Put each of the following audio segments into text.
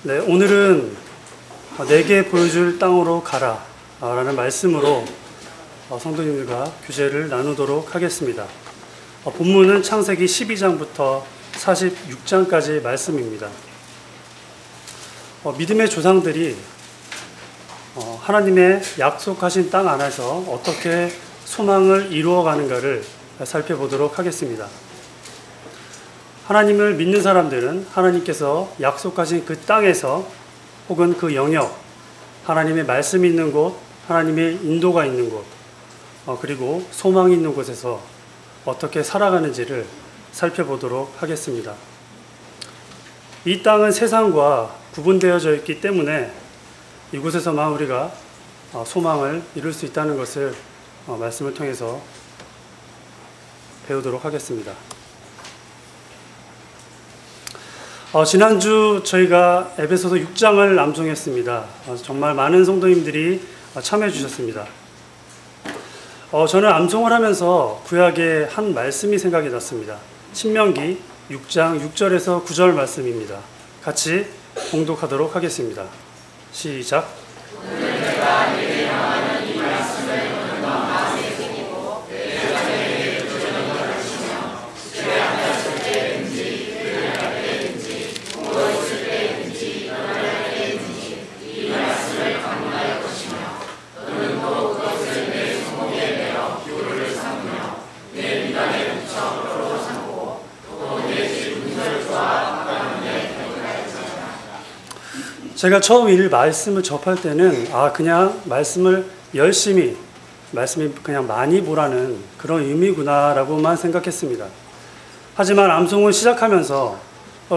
네, 오늘은 내게 보여줄 땅으로 가라 라는 말씀으로 성도님들과 교제를 나누도록 하겠습니다. 본문은 창세기 12장부터 46장까지의 말씀입니다. 믿음의 조상들이 하나님의 약속하신 땅 안에서 어떻게 소망을 이루어가는가를 살펴보도록 하겠습니다. 하나님을 믿는 사람들은 하나님께서 약속하신 그 땅에서 혹은 그 영역, 하나님의 말씀이 있는 곳, 하나님의 인도가 있는 곳, 그리고 소망이 있는 곳에서 어떻게 살아가는지를 살펴보도록 하겠습니다. 이 땅은 세상과 구분되어져 있기 때문에 이곳에서만 우리가 소망을 이룰 수 있다는 것을 말씀을 통해서 배우도록 하겠습니다. 지난주 저희가 에베소서 6장을 암송했습니다. 정말 많은 성도님들이 참여해 주셨습니다. 저는 암송을 하면서 구약의 한 말씀이 생각이 났습니다. 신명기 6장 6절에서 9절 말씀입니다. 같이 봉독하도록 하겠습니다. 시작. 오늘 내가 내게 명하는 이 말씀을 너는 마음에 새기고 내 자녀에게 조전하게 하시며 집에 앉았을 때든지 그를 할 때든지 누워 있을 때든지 일어날 때든지 이 말씀을 강론할 것이며 너는 또 그것을 내 손목에 매어 교를 삼으며 내 미간에 붙여 표로 삼고 또 내 집 문설주와 바깥문에 벽을하였잖아. 제가 처음 이 말씀을 접할 때는 그냥 말씀을 열심히 말씀이 그냥 많이 보라는 그런 의미구나라고만 생각했습니다. 하지만 암송을 시작하면서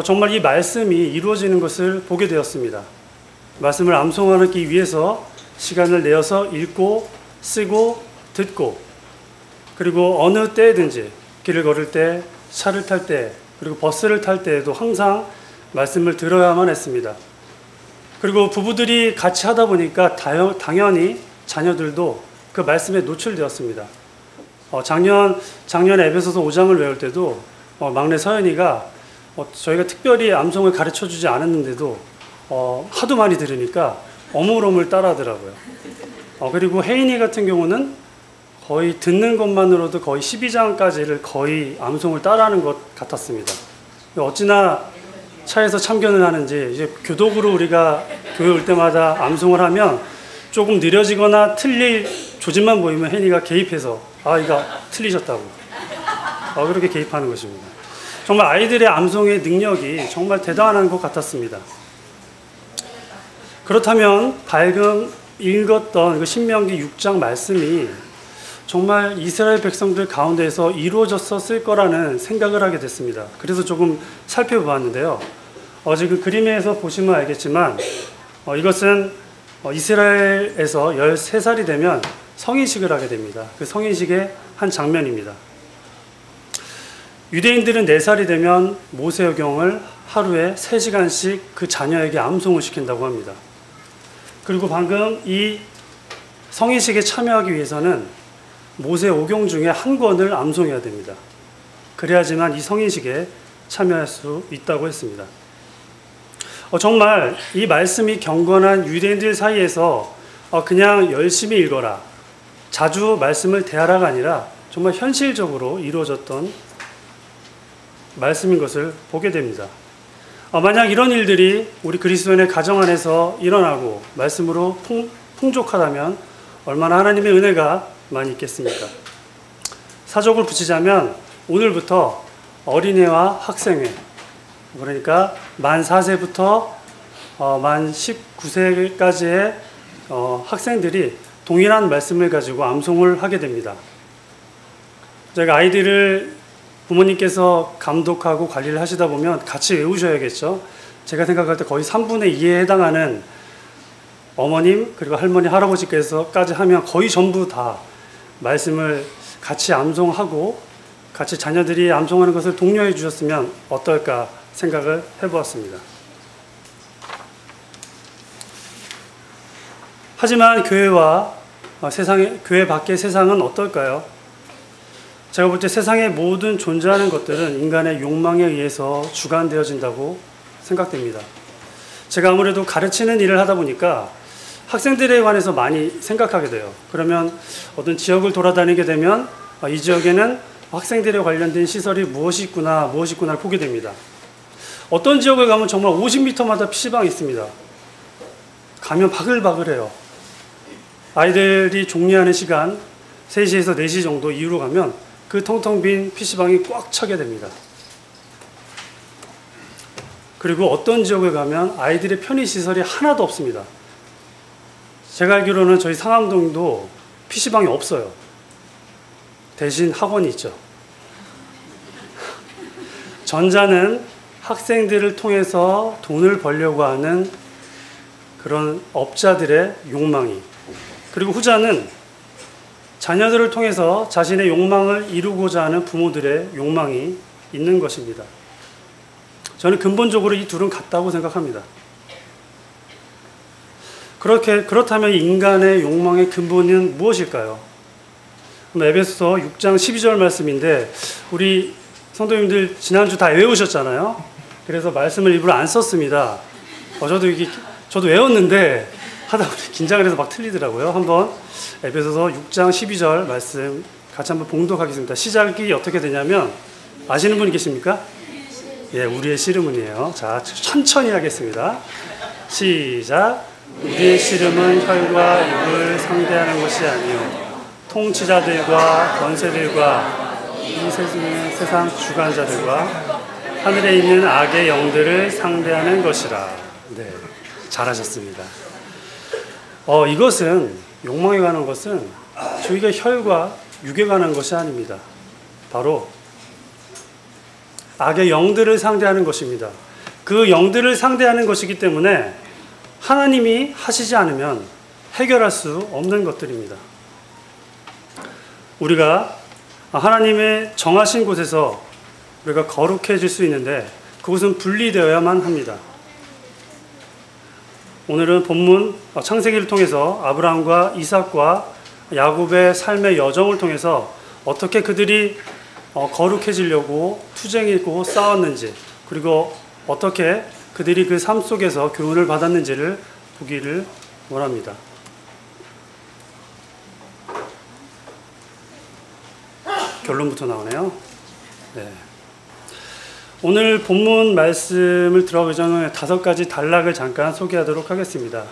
정말 이 말씀이 이루어지는 것을 보게 되었습니다. 말씀을 암송하기 위해서 시간을 내어서 읽고 쓰고 듣고 그리고 어느 때든지 길을 걸을 때, 차를 탈 때, 그리고 버스를 탈 때에도 항상 말씀을 들어야만 했습니다. 그리고 부부들이 같이 하다 보니까 당연히 자녀들도 그 말씀에 노출되었습니다. 작년 에베소서 5장을 외울 때도 막내 서연이가 저희가 특별히 암송을 가르쳐 주지 않았는데도 하도 많이 들으니까 어물어물 따라하더라고요. 그리고 혜인이 같은 경우는 거의 듣는 것만으로도 거의 12장까지를 거의 암송을 따라하는 것 같았습니다. 어찌나 차에서 참견을 하는지 이제 교독으로 우리가 교회 올 때마다 암송을 하면 조금 느려지거나 틀릴 조짐만 보이면 혜인이가 개입해서 이거 틀리셨다고 그렇게 개입하는 것입니다. 정말 아이들의 암송의 능력이 정말 대단한 것 같았습니다. 그렇다면 방금 읽었던 그 신명기 6장 말씀이 정말 이스라엘 백성들 가운데에서 이루어졌었을 거라는 생각을 하게 됐습니다. 그래서 조금 살펴보았는데요. 지금 그림에서 보시면 알겠지만 이것은 이스라엘에서 13살이 되면 성인식을 하게 됩니다. 그 성인식의 한 장면입니다. 유대인들은 4살이 되면 모세오경을 하루에 3시간씩 그 자녀에게 암송을 시킨다고 합니다. 그리고 방금 이 성인식에 참여하기 위해서는 모세오경 중에 한 권을 암송해야 됩니다. 그래야지만 이 성인식에 참여할 수 있다고 했습니다. 정말 이 말씀이 경건한 유대인들 사이에서 그냥 열심히 읽어라, 자주 말씀을 대하라가 아니라 정말 현실적으로 이루어졌던 말씀인 것을 보게 됩니다. 만약 이런 일들이 우리 그리스도인의 가정 안에서 일어나고 말씀으로 풍족하다면 얼마나 하나님의 은혜가 많이 있겠습니까? 사족을 붙이자면 오늘부터 어린애와 학생회, 그러니까 만 4세부터 만 19세까지의 학생들이 동일한 말씀을 가지고 암송을 하게 됩니다. 저희가 아이들을 부모님께서 감독하고 관리를 하시다 보면 같이 외우셔야겠죠. 제가 생각할 때 거의 3분의 2에 해당하는 어머님 그리고 할머니 할아버지께서까지 하면 거의 전부 다 말씀을 같이 암송하고 같이 자녀들이 암송하는 것을 독려해 주셨으면 어떨까 생각을 해보았습니다. 하지만 교회와 교회 밖의 세상은 어떨까요? 제가 볼 때 세상의 모든 존재하는 것들은 인간의 욕망에 의해서 주관되어진다고 생각됩니다. 제가 아무래도 가르치는 일을 하다 보니까 학생들에 관해서 많이 생각하게 돼요. 그러면 어떤 지역을 돌아다니게 되면 이 지역에는 학생들에 관련된 시설이 무엇이 있구나를 보게 됩니다. 어떤 지역을 가면 정말 50m마다 PC방이 있습니다. 가면 바글바글해요. 아이들이 종례하는 시간 3시에서 4시 정도 이후로 가면 그 텅텅 빈 PC방이 꽉 차게 됩니다. 그리고 어떤 지역에 가면 아이들의 편의시설이 하나도 없습니다. 제가 알기로는 저희 상암동도 PC방이 없어요. 대신 학원이 있죠. 전자는 학생들을 통해서 돈을 벌려고 하는 그런 업자들의 욕망이, 그리고 후자는 자녀들을 통해서 자신의 욕망을 이루고자 하는 부모들의 욕망이 있는 것입니다. 저는 근본적으로 이 둘은 같다고 생각합니다. 그렇다면 인간의 욕망의 근본은 무엇일까요? 에베소서 6장 12절 말씀인데, 우리 성도님들 지난주 다 외우셨잖아요. 그래서 말씀을 일부러 안 썼습니다. 저도 외웠는데 하다 보니 긴장을 해서 막 틀리더라고요. 한번 에베소서 6장 12절 말씀 같이 한번 봉독하겠습니다. 시작이 어떻게 되냐면, 아시는 분 계십니까? 예, 우리의 씨름은이에요. 자, 천천히 하겠습니다. 시작. 우리의 씨름은 혈과 육을 상대하는 것이 아니요 통치자들과 권세들과 이 세상 주관자들과 하늘에 있는 악의 영들을 상대하는 것이라. 네, 잘하셨습니다. 이것은, 욕망에 관한 것은 저희가 혈과 육에 관한 것이 아닙니다. 바로 악의 영들을 상대하는 것입니다. 그 영들을 상대하는 것이기 때문에 하나님이 하시지 않으면 해결할 수 없는 것들입니다. 우리가 하나님의 정하신 곳에서 우리가 거룩해질 수 있는데 그곳은 분리되어야만 합니다. 오늘은 본문 창세기를 통해서 아브라함과 이삭과 야곱의 삶의 여정을 통해서 어떻게 그들이 거룩해지려고 투쟁이고 싸웠는지, 그리고 어떻게 그들이 그 삶 속에서 교훈을 받았는지를 보기를 원합니다. 결론부터 나오네요. 네. 오늘 본문 말씀을 들어가기 전에 5가지 단락을 잠깐 소개하도록 하겠습니다.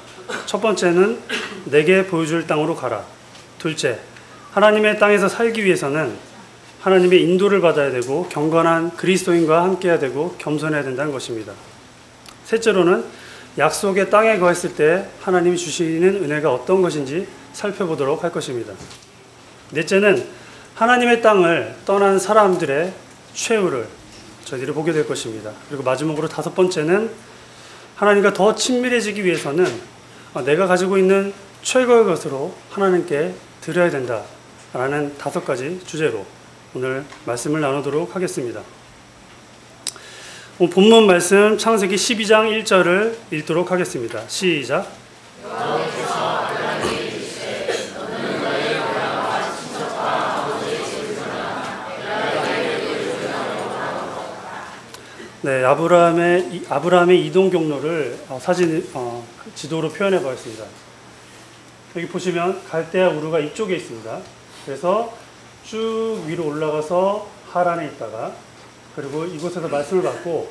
첫 번째는 내게 보여줄 땅으로 가라. 둘째, 하나님의 땅에서 살기 위해서는 하나님의 인도를 받아야 되고 경건한 그리스도인과 함께해야 되고 겸손해야 된다는 것입니다. 셋째로는 약속의 땅에 거했을 때 하나님이 주시는 은혜가 어떤 것인지 살펴보도록 할 것입니다. 넷째는 하나님의 땅을 떠난 사람들의 최후를 저희들이 보게 될 것입니다. 그리고 마지막으로 5번째는 하나님과 더 친밀해지기 위해서는 내가 가지고 있는 최고의 것으로 하나님께 드려야 된다라는 5가지 주제로 오늘 말씀을 나누도록 하겠습니다. 본문 말씀 창세기 12장 1절을 읽도록 하겠습니다. 시작. 네, 아브라함의 이동 경로를 지도로 표현해 보겠습니다. 여기 보시면 갈대아 우르가 이쪽에 있습니다. 그래서 쭉 위로 올라가서 하란에 있다가, 그리고 이곳에서 말씀을 받고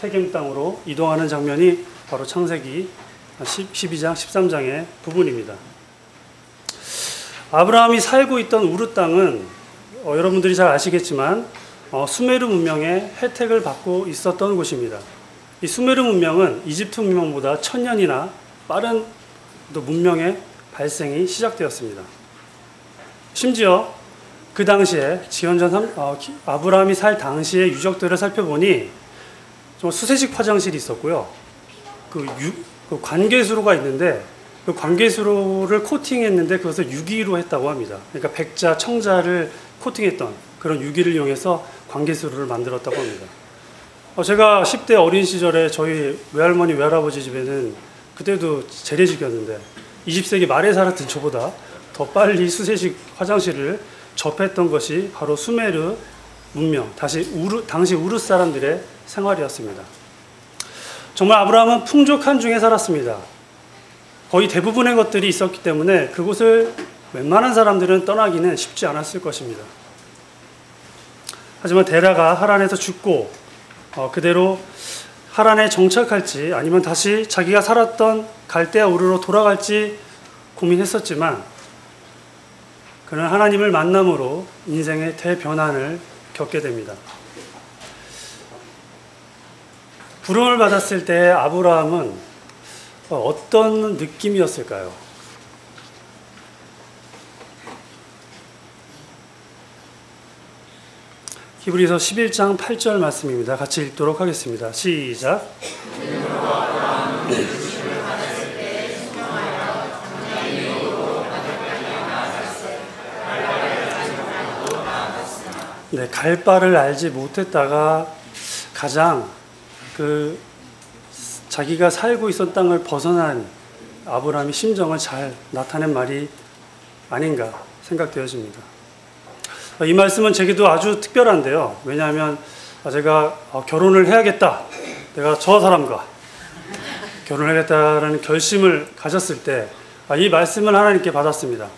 세겜 땅으로 이동하는 장면이 바로 창세기 12장, 13장의 부분입니다. 아브라함이 살고 있던 우르 땅은 여러분들이 잘 아시겠지만 수메르 문명의 혜택을 받고 있었던 곳입니다. 이 수메르 문명은 이집트 문명보다 1000년이나 빠른 문명의 발생이 시작되었습니다. 심지어 그 당시에 아브라함이 살 당시의 유적들을 살펴보니 좀 수세식 화장실이 있었고요. 그 관계수로가 있는데 그 관계수로를 코팅했는데 그것을 유기로 했다고 합니다. 그러니까 백자, 청자를 코팅했던 그런 유기를 이용해서 관계수로를 만들었다고 합니다. 제가 10대 어린 시절에 저희 외할머니, 외할아버지 집에는 그때도 재래식이었는데 20세기 말에 살았던 저보다 더 빨리 수세식 화장실을 접했던 것이 바로 수메르 문명, 당시 우르 사람들의 생활이었습니다. 정말 아브라함은 풍족한 중에 살았습니다. 거의 대부분의 것들이 있었기 때문에 그곳을 웬만한 사람들은 떠나기는 쉽지 않았을 것입니다. 하지만 데라가 하란에서 죽고 그대로 하란에 정착할지 아니면 다시 자기가 살았던 갈대아 우르로 돌아갈지 고민했었지만 그는 하나님을 만남으로 인생의 대변환을 겪게 됩니다. 부름을 받았을 때 아브라함은 어떤 느낌이었을까요? 히브리서 11장 8절 말씀입니다. 같이 읽도록 하겠습니다. 시작. 네, 갈 바를 알지 못했다가 가장 자기가 살고 있었던 땅을 벗어난 아브라함의 심정을 잘 나타낸 말이 아닌가 생각되어집니다. 이 말씀은 제게도 아주 특별한데요. 왜냐하면 제가 결혼을 해야겠다. 내가 저 사람과 결혼을 하겠다라는 결심을 가졌을 때 이 말씀을 하나님께 받았습니다.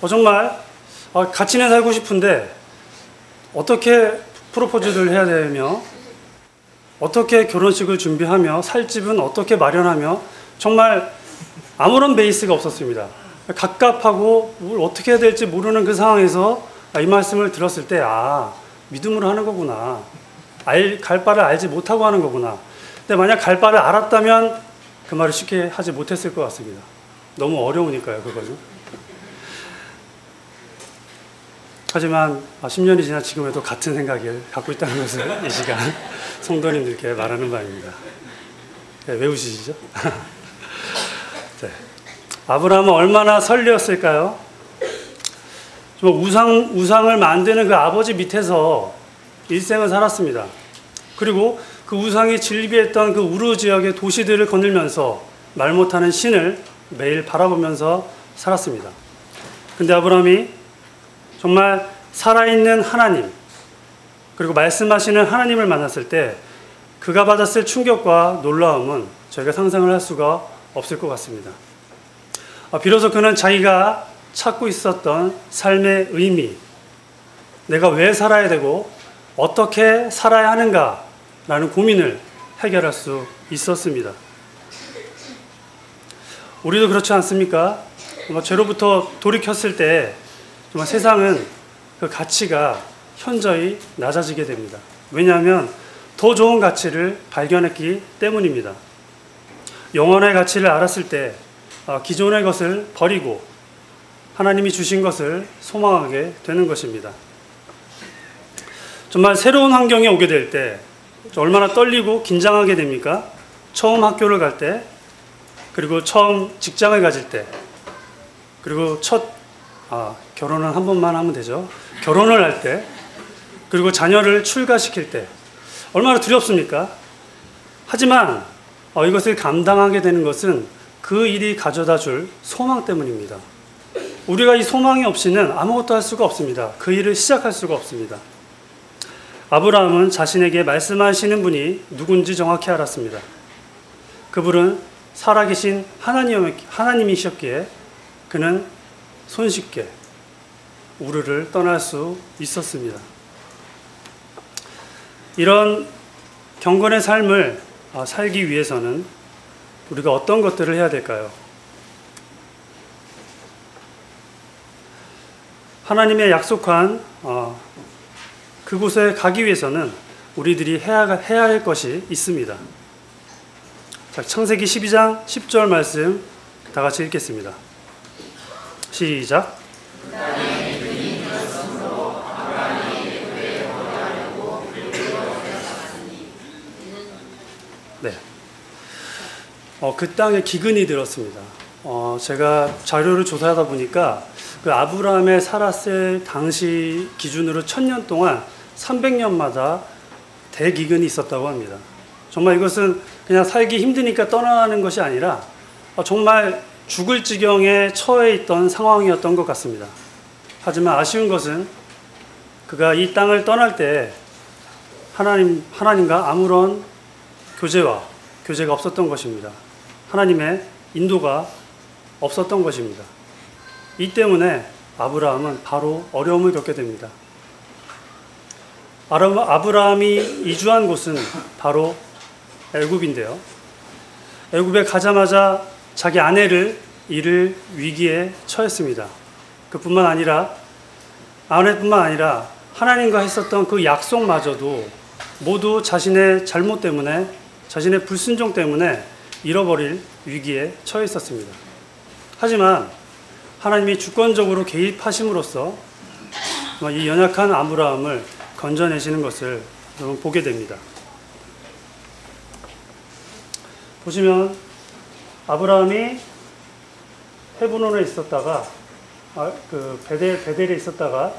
정말 같이는 살고 싶은데 어떻게 프로포즈를 해야 되며 어떻게 결혼식을 준비하며 살 집은 어떻게 마련하며 정말 아무런 베이스가 없었습니다. 갑갑하고 뭘 어떻게 해야 될지 모르는 그 상황에서 이 말씀을 들었을 때 믿음으로 하는 거구나. 갈 바를 알지 못하고 하는 거구나. 근데 만약 갈 바를 알았다면 그 말을 쉽게 하지 못했을 것 같습니다. 너무 어려우니까요, 그거는. 하지만 10년이 지난 지금에도 같은 생각을 갖고 있다는 것을 이 시간 성도님들께 말하는 바입니다. 네, 왜 우시죠? 네. 아브라함은 얼마나 설레었을까요? 우상을 만드는 그 아버지 밑에서 일생을 살았습니다. 그리고 그 우상이 즐비했던 그 우르 지역의 도시들을 거닐면서 말 못하는 신을 매일 바라보면서 살았습니다. 근데 아브라함이 정말 살아있는 하나님, 그리고 말씀하시는 하나님을 만났을 때 그가 받았을 충격과 놀라움은 저희가 상상을 할 수가 없을 것 같습니다. 비로소 그는 자기가 찾고 있었던 삶의 의미, 내가 왜 살아야 되고 어떻게 살아야 하는가라는 고민을 해결할 수 있었습니다. 우리도 그렇지 않습니까? 죄로부터 돌이켰을 때 정말 세상은 그 가치가 현저히 낮아지게 됩니다. 왜냐하면 더 좋은 가치를 발견했기 때문입니다. 영원의 가치를 알았을 때 기존의 것을 버리고 하나님이 주신 것을 소망하게 되는 것입니다. 정말 새로운 환경에 오게 될 때 얼마나 떨리고 긴장하게 됩니까? 처음 학교를 갈 때, 그리고 처음 직장을 가질 때, 그리고 결혼은 한 번만 하면 되죠. 결혼을 할 때, 그리고 자녀를 출가시킬 때 얼마나 두렵습니까? 하지만 이것을 감당하게 되는 것은 그 일이 가져다 줄 소망 때문입니다. 우리가 이 소망이 없이는 아무것도 할 수가 없습니다. 그 일을 시작할 수가 없습니다. 아브라함은 자신에게 말씀하시는 분이 누군지 정확히 알았습니다. 그분은 살아계신 하나님이셨기에 그는 손쉽게 우르를 떠날 수 있었습니다. 이런 경건의 삶을 살기 위해서는 우리가 어떤 것들을 해야 될까요? 하나님의 약속한 그곳에 가기 위해서는 우리들이 해야 할 것이 있습니다. 자, 창세기 12장 10절 말씀 다 같이 읽겠습니다. 시작. 네. 그 땅에 기근이 들었습니다. 제가 자료를 조사하다 보니까 그 아브라함의 살았을 당시 기준으로 1000년 동안 300년마다 대기근이 있었다고 합니다. 정말 이것은 그냥 살기 힘드니까 떠나는 것이 아니라 정말 죽을 지경에 처해 있던 상황이었던 것 같습니다. 하지만 아쉬운 것은 그가 이 땅을 떠날 때 하나님과 아무런 교제와 교제가 없었던 것입니다. 하나님의 인도가 없었던 것입니다. 이 때문에 아브라함은 바로 어려움을 겪게 됩니다. 아브라함이 이주한 곳은 바로 애굽인데요. 애굽에 가자마자 자기 아내를 잃을 위기에 처했습니다. 그뿐만 아니라 아내뿐만 아니라 하나님과 했었던 그 약속마저도 모두 자신의 잘못 때문에, 자신의 불순종 때문에 잃어버릴 위기에 처해 있었습니다. 하지만 하나님이 주권적으로 개입하심으로써 이 연약한 아브라함을 건져내시는 것을 여러분 보게 됩니다. 보시면 아브라함이 헤브론에 있었다가 베델에 있었다가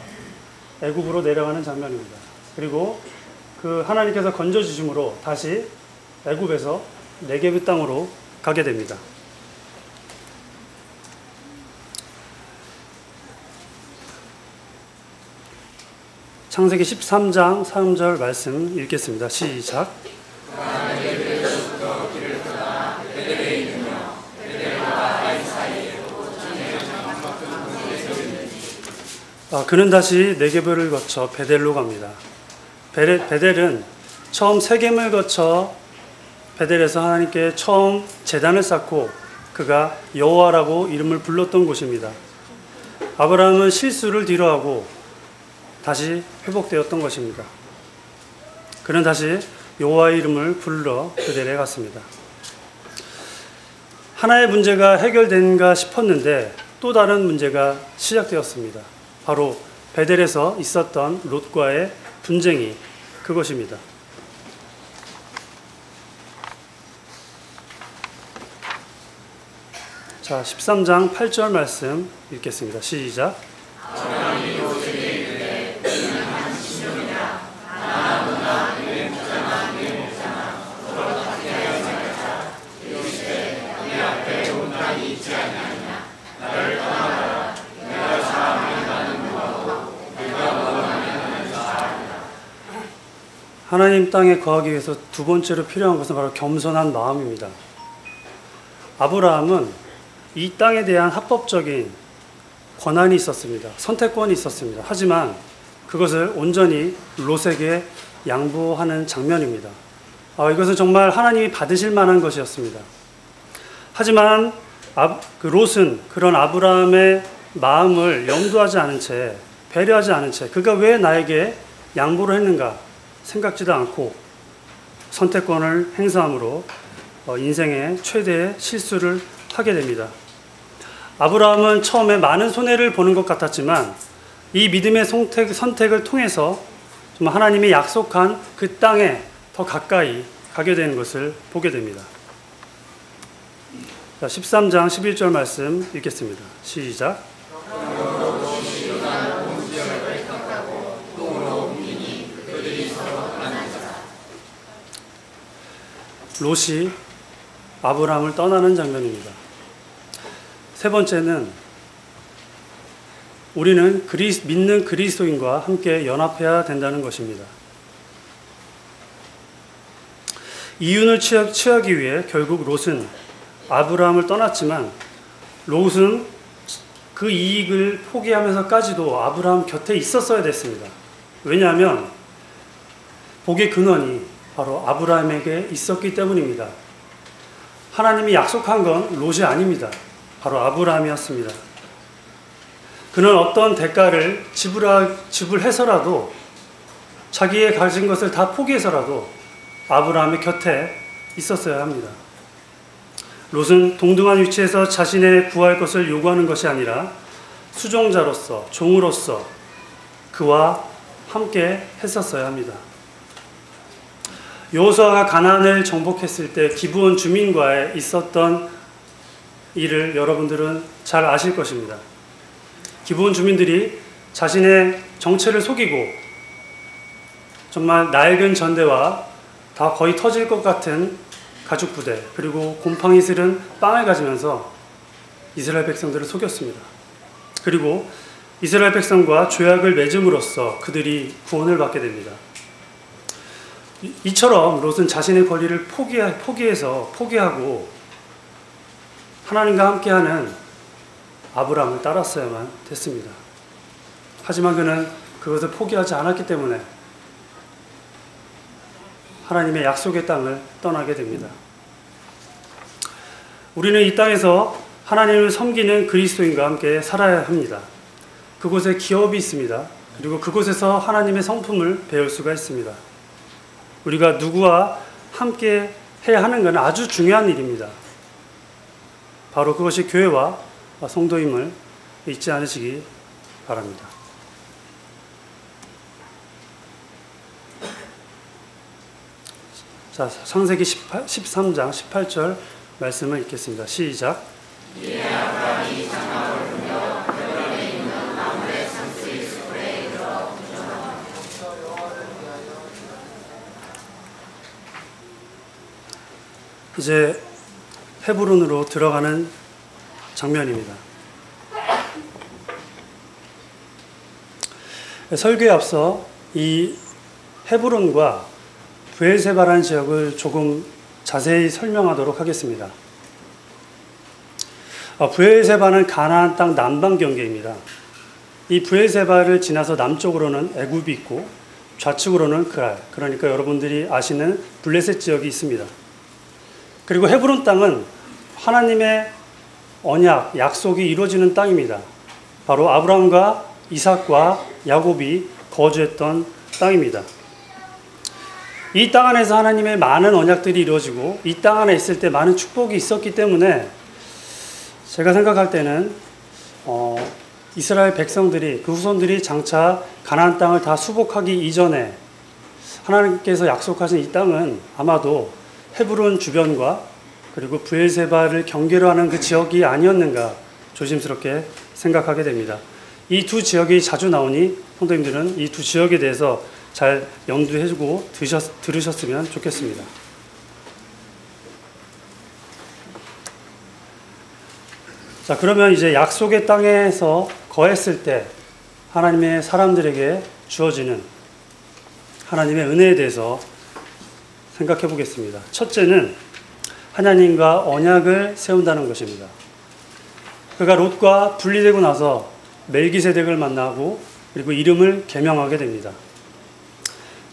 애굽으로 내려가는 장면입니다. 그리고 그 하나님께서 건져주심으로 다시 애굽에서 네게브 땅으로 가게 됩니다. 창세기 13장 3절 말씀 읽겠습니다. 시작. 그는 다시 네게브를 거쳐 베델로 갑니다. 베델은 처음 세겜을 거쳐 베델에서 하나님께 처음 제단을 쌓고 그가 여호와라고 이름을 불렀던 곳입니다. 아브라함은 실수를 뒤로하고 다시 회복되었던 것입니다. 그는 다시 여호와의 이름을 불러 베델에 갔습니다. 하나의 문제가 해결된가 싶었는데 또 다른 문제가 시작되었습니다. 바로 베델에서 있었던 롯과의 분쟁이 그것입니다. 자, 13장 8절 말씀 읽겠습니다. 시작. 하나님 땅에 거하기 위해서 두 번째로 필요한 것은 바로 겸손한 마음입니다. 아브라함은 이 땅에 대한 합법적인 권한이 있었습니다. 선택권이 있었습니다. 하지만 그것을 온전히 롯에게 양보하는 장면입니다. 이것은 정말 하나님이 받으실 만한 것이었습니다. 하지만 롯은 그런 아브라함의 마음을 염두하지 않은 채, 배려하지 않은 채 그가 왜 나에게 양보를 했는가 생각지도 않고 선택권을 행사함으로 인생의 최대의 실수를 하게 됩니다. 아브라함은 처음에 많은 손해를 보는 것 같았지만 이 믿음의 선택을 통해서 하나님이 약속한 그 땅에 더 가까이 가게 되는 것을 보게 됩니다. 13장 11절 말씀 읽겠습니다. 시작. 롯이 아브라함을 떠나는 장면입니다. 세 번째는 우리는 믿는 그리스도인과 함께 연합해야 된다는 것입니다. 이윤을 취하기 위해 결국 롯은 아브라함을 떠났지만 롯은 그 이익을 포기하면서까지도 아브라함 곁에 있었어야 됐습니다. 왜냐하면 복의 근원이 바로 아브라함에게 있었기 때문입니다. 하나님이 약속한 건 롯이 아닙니다. 바로 아브라함이었습니다. 그는 어떤 대가를 지불해서라도 자기의 가진 것을 다 포기해서라도 아브라함의 곁에 있었어야 합니다. 롯은 동등한 위치에서 자신의 구할 것을 요구하는 것이 아니라 수종자로서, 종으로서 그와 함께 했었어야 합니다. 여호수아가 가나안을 정복했을 때 기브온 주민과의 있었던 일을 여러분들은 잘 아실 것입니다. 기브온 주민들이 자신의 정체를 속이고 정말 낡은 전대와 다 거의 터질 것 같은 가죽 부대 그리고 곰팡이 슬은 빵을 가지면서 이스라엘 백성들을 속였습니다. 그리고 이스라엘 백성과 조약을 맺음으로써 그들이 구원을 받게 됩니다. 이처럼 롯은 자신의 권리를 포기하고 하나님과 함께하는 아브라함을 따랐어야만 됐습니다. 하지만 그는 그것을 포기하지 않았기 때문에 하나님의 약속의 땅을 떠나게 됩니다. 우리는 이 땅에서 하나님을 섬기는 그리스도인과 함께 살아야 합니다. 그곳에 기업이 있습니다. 그리고 그곳에서 하나님의 성품을 배울 수가 있습니다. 우리가 누구와 함께 해야 하는 것은 아주 중요한 일입니다. 바로 그것이 교회와 성도임을 잊지 않으시기 바랍니다. 자, 창세기 13장 18절 말씀을 읽겠습니다. 시작. 이제 헤브론으로 들어가는 장면입니다. 설교에 앞서 이 헤브론과 브엘세바라는 지역을 조금 자세히 설명하도록 하겠습니다. 브엘세바는 가나안 땅 남방 경계입니다. 이 브엘세바를 지나서 남쪽으로는 애굽이 있고 좌측으로는 그랄, 그러니까 여러분들이 아시는 블레셋 지역이 있습니다. 그리고 헤브론 땅은 하나님의 언약, 약속이 이루어지는 땅입니다. 바로 아브라함과 이삭과 야곱이 거주했던 땅입니다. 이 땅 안에서 하나님의 많은 언약들이 이루어지고 이 땅 안에 있을 때 많은 축복이 있었기 때문에 제가 생각할 때는 이스라엘 백성들이, 그 후손들이 장차 가나안 땅을 다 수복하기 이전에 하나님께서 약속하신 이 땅은 아마도 헤브론 주변과 그리고 브엘세바를 경계로 하는 그 지역이 아니었는가 조심스럽게 생각하게 됩니다. 이 두 지역이 자주 나오니 성도님들은 이 두 지역에 대해서 잘 염두해주고 들으셨으면 좋겠습니다. 자, 그러면 이제 약속의 땅에서 거했을 때 하나님의 사람들에게 주어지는 하나님의 은혜에 대해서 생각해 보겠습니다. 첫째는 하나님과 언약을 세운다는 것입니다. 그가 롯과 분리되고 나서 멜기세덱을 만나고 그리고 이름을 계명하게 됩니다.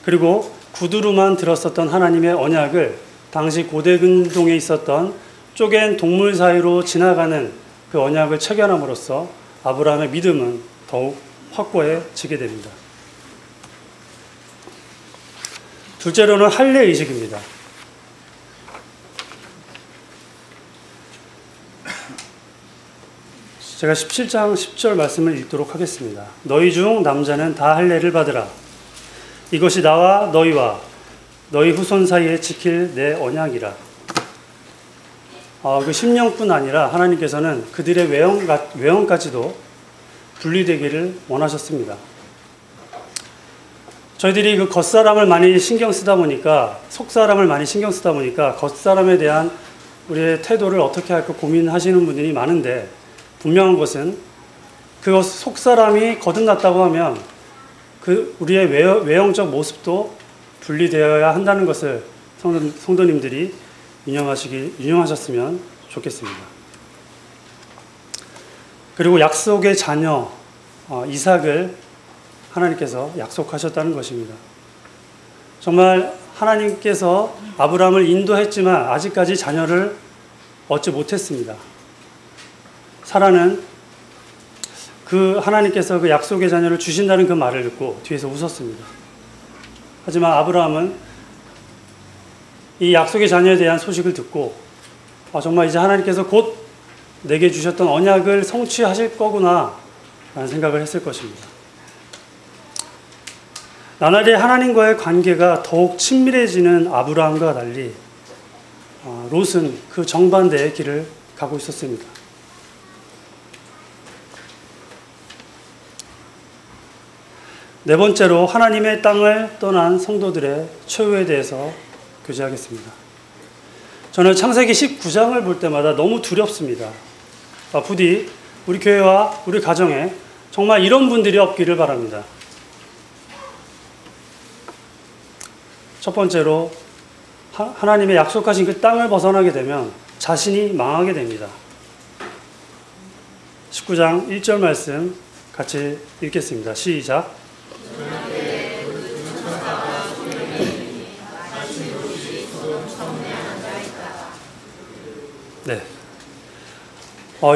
그리고 구두로만 들었었던 하나님의 언약을 당시 고대근동에 있었던 쪼갠 동물 사이로 지나가는 그 언약을 체결함으로써 아브라함의 믿음은 더욱 확고해지게 됩니다. 둘째로는 할례의식입니다. 제가 17장 10절 말씀을 읽도록 하겠습니다. 너희 중 남자는 다 할례를 받으라. 이것이 나와 너희와 너희 후손 사이에 지킬 내 언약이라. 그 심령뿐 아니라 하나님께서는 그들의 외형까지도 분리되기를 원하셨습니다. 저희들이 그 겉사람을 많이 신경 쓰다 보니까, 속사람을 많이 신경 쓰다 보니까 겉사람에 대한 우리의 태도를 어떻게 할까 고민하시는 분들이 많은데, 분명한 것은 그 속사람이 거듭났다고 하면 그 우리의 외형적 모습도 분리되어야 한다는 것을 성도님들이 유념하셨으면 좋겠습니다. 그리고 약속의 자녀 이삭을 하나님께서 약속하셨다는 것입니다. 정말 하나님께서 아브라함을 인도했지만 아직까지 자녀를 얻지 못했습니다. 사라는 그 하나님께서 그 약속의 자녀를 주신다는 그 말을 듣고 뒤에서 웃었습니다. 하지만 아브라함은 이 약속의 자녀에 대한 소식을 듣고 정말 이제 하나님께서 곧 내게 주셨던 언약을 성취하실 거구나 라는 생각을 했을 것입니다. 나날이 하나님과의 관계가 더욱 친밀해지는 아브라함과 달리 롯은 그 정반대의 길을 가고 있었습니다. 네 번째로 하나님의 땅을 떠난 성도들의 최후에 대해서 교제하겠습니다. 저는 창세기 19장을 볼 때마다 너무 두렵습니다. 부디 우리 교회와 우리 가정에 정말 이런 분들이 없기를 바랍니다. 첫 번째로 하나님의 약속하신 그 땅을 벗어나게 되면 자신이 망하게 됩니다. 19장 1절 말씀 같이 읽겠습니다. 시작. 네.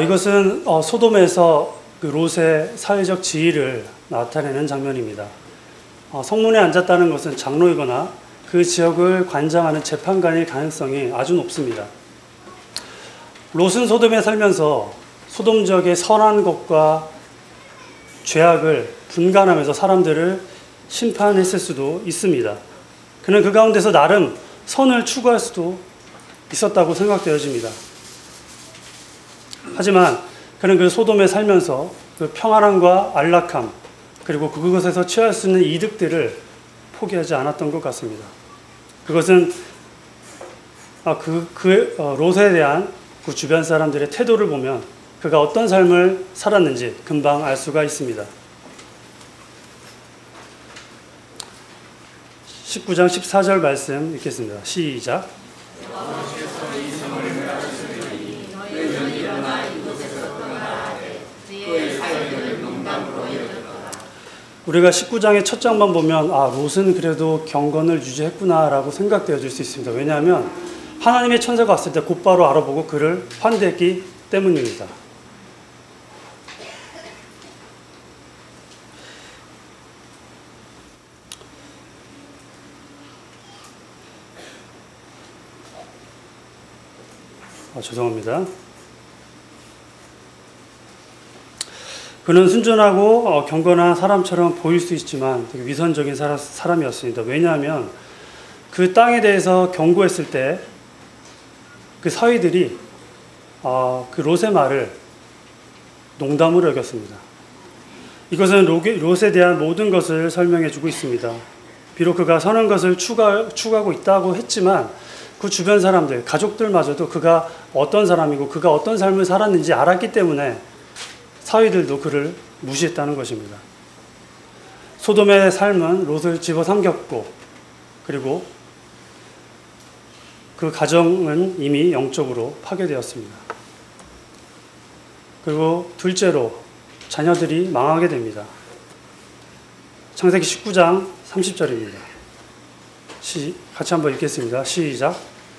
이것은 소돔에서 그 롯의 사회적 지위를 나타내는 장면입니다. 성문에 앉았다는 것은 장로이거나 그 지역을 관장하는 재판관일 가능성이 아주 높습니다. 롯은 소돔에 살면서 소돔 지역의 선한 것과 죄악을 분간하면서 사람들을 심판했을 수도 있습니다. 그는 그 가운데서 나름 선을 추구할 수도 있었다고 생각되어집니다. 하지만 그는 그 소돔에 살면서 그 평안함과 안락함 그리고 그것에서 취할 수 있는 이득들을 포기하지 않았던 것 같습니다. 그것은 롯에 대한 그 주변 사람들의 태도를 보면 그가 어떤 삶을 살았는지 금방 알 수가 있습니다. 19장 14절 말씀 읽겠습니다. 시작. 우리가 19장의 첫 장만 보면 롯은 그래도 경건을 유지했구나라고 생각되어질 수 있습니다. 왜냐하면 하나님의 천사가 왔을 때 곧바로 알아보고 그를 환대했기 때문입니다. 죄송합니다. 그는 순전하고 경건한 사람처럼 보일 수 있지만 되게 위선적인 사람이었습니다. 왜냐하면 그 땅에 대해서 경고했을 때 그 서위들이 그 롯의 말을 농담으로 여겼습니다. 이것은 롯에 대한 모든 것을 설명해주고 있습니다. 비록 그가 선한 것을 추구하고 있다고 했지만 그 주변 사람들, 가족들마저도 그가 어떤 사람이고 그가 어떤 삶을 살았는지 알았기 때문에 사위들도 그를 무시했다는 것입니다. 소돔의 삶은 롯을 집어삼켰고 그리고 그 가정은 이미 영적으로 파괴되었습니다. 그리고 둘째로 자녀들이 망하게 됩니다. 창세기 19장 30절입니다. 같이 한번 읽겠습니다. 시작.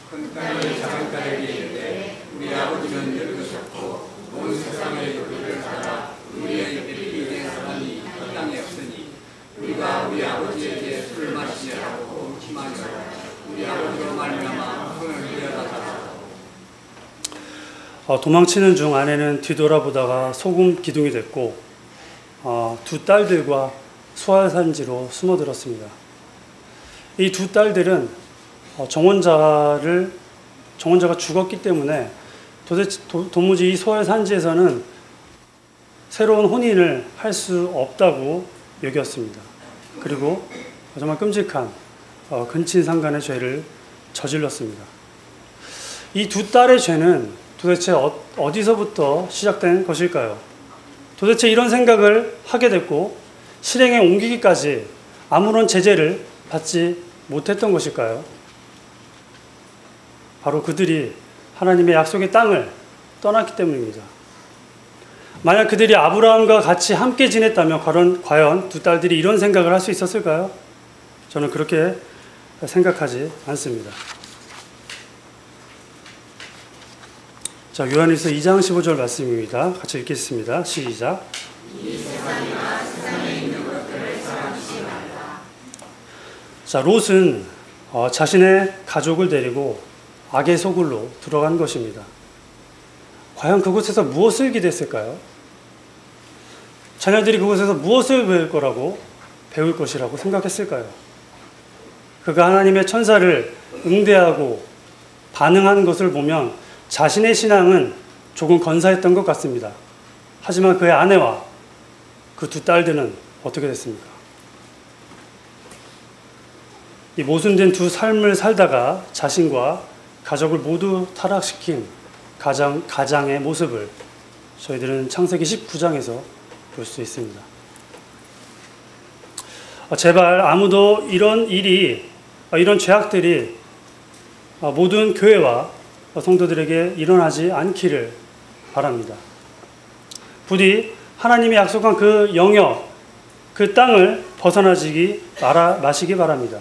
큰 딸이 작은 딸에게 이르되 우리 아버지는 늙으셨고 온 세상의 요리를 살아 우리의 입이 이제 사람이 이 땅에 없으니 우리가 우리 아버지에게 술을 마시지 않고 기만하여 우리 아버지로 말미암아 손을 흘려다가 도망치는 중 아내는 뒤돌아보다가 소금 기둥이 됐고 두 딸들과 수알산지로 숨어들었습니다. 이 두 딸들은 정원자가 죽었기 때문에 도무지 이 수알산지에서는 새로운 혼인을 할 수 없다고 여겼습니다. 그리고 정말 끔찍한 근친상간의 죄를 저질렀습니다. 이 두 딸의 죄는 도대체 어디서부터 시작된 것일까요? 도대체 이런 생각을 하게 됐고 실행에 옮기기까지 아무런 제재를 받지 못했던 것일까요? 바로 그들이 하나님의 약속의 땅을 떠났기 때문입니다. 만약 그들이 아브라함과 같이 함께 지냈다면 과연 두 딸들이 이런 생각을 할 수 있었을까요? 저는 그렇게 생각하지 않습니다. 자, 요한일서 2장 15절 말씀입니다. 같이 읽겠습니다. 시작. 이 세상이나 세상에 있는 것들을 사랑하지 말라. 자, 롯은 자신의 가족을 데리고 악의 소굴로 들어간 것입니다. 과연 그곳에서 무엇을 기대했을까요? 자녀들이 그곳에서 무엇을 배울 것이라고 생각했을까요? 그가 하나님의 천사를 응대하고 반응한 것을 보면 자신의 신앙은 조금 건사했던 것 같습니다. 하지만 그의 아내와 그 두 딸들은 어떻게 됐습니까? 이 모순된 두 삶을 살다가 자신과 가족을 모두 타락시킨 가장의 모습을 저희들은 창세기 19장에서 볼 수 있습니다. 제발 아무도 이런 일이 이런 죄악들이 모든 교회와 성도들에게 일어나지 않기를 바랍니다. 부디 하나님이 약속한 그 영역, 그 땅을 벗어나지 마시기 바랍니다.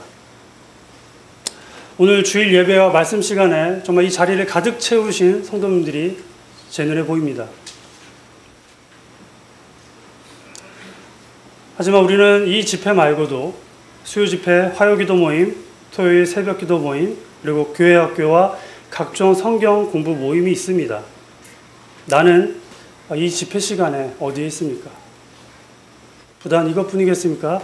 오늘 주일 예배와 말씀 시간에 정말 이 자리를 가득 채우신 성도님들이 제 눈에 보입니다. 하지만 우리는 이 집회 말고도 수요 집회, 화요기도 모임, 토요일 새벽기도 모임, 그리고 교회 학교와 각종 성경 공부 모임이 있습니다. 나는 이 집회 시간에 어디에 있습니까? 부단 이것뿐이겠습니까?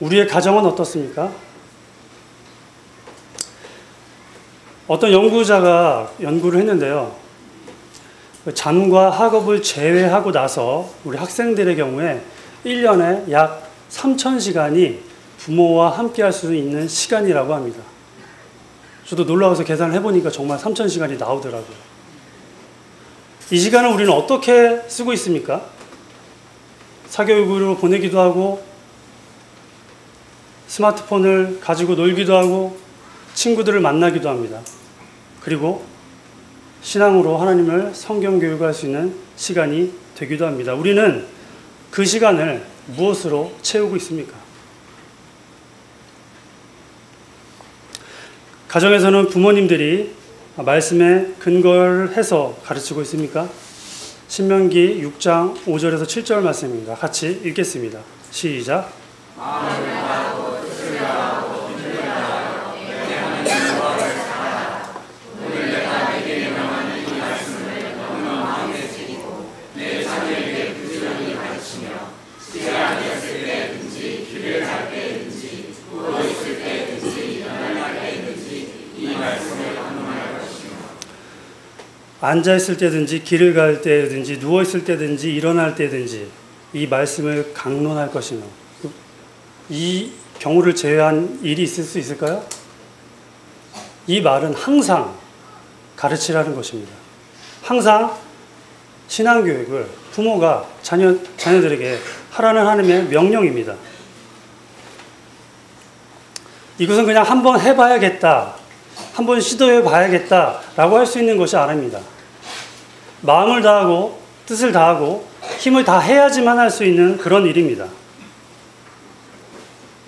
우리의 가정은 어떻습니까? 어떤 연구자가 연구를 했는데요. 잠과 학업을 제외하고 나서 우리 학생들의 경우에 1년에 약 3,000시간이 부모와 함께 할 수 있는 시간이라고 합니다. 저도 놀라워서 계산을 해보니까 정말 3,000시간이 나오더라고요. 이 시간을 우리는 어떻게 쓰고 있습니까? 사교육으로 보내기도 하고, 스마트폰을 가지고 놀기도 하고, 친구들을 만나기도 합니다. 그리고 신앙으로 하나님을 성경 교육할 수 있는 시간이 되기도 합니다. 우리는 그 시간을 무엇으로 채우고 있습니까? 가정에서는 부모님들이 말씀에 근거를 해서 가르치고 있습니까? 신명기 6장 5절에서 7절 말씀입니다. 같이 읽겠습니다. 시작. 앉아있을 때든지 길을 갈 때든지 누워있을 때든지 일어날 때든지 이 말씀을 강론할 것이며, 이 경우를 제외한 일이 있을 수 있을까요? 이 말은 항상 가르치라는 것입니다. 항상 신앙교육을 부모가 자녀들에게 하라는 하나님의 명령입니다. 이것은 그냥 한번 해봐야겠다, 한번 시도해 봐야겠다라고 할 수 있는 것이 아닙니다. 마음을 다하고 뜻을 다하고 힘을 다해야지만 할 수 있는 그런 일입니다.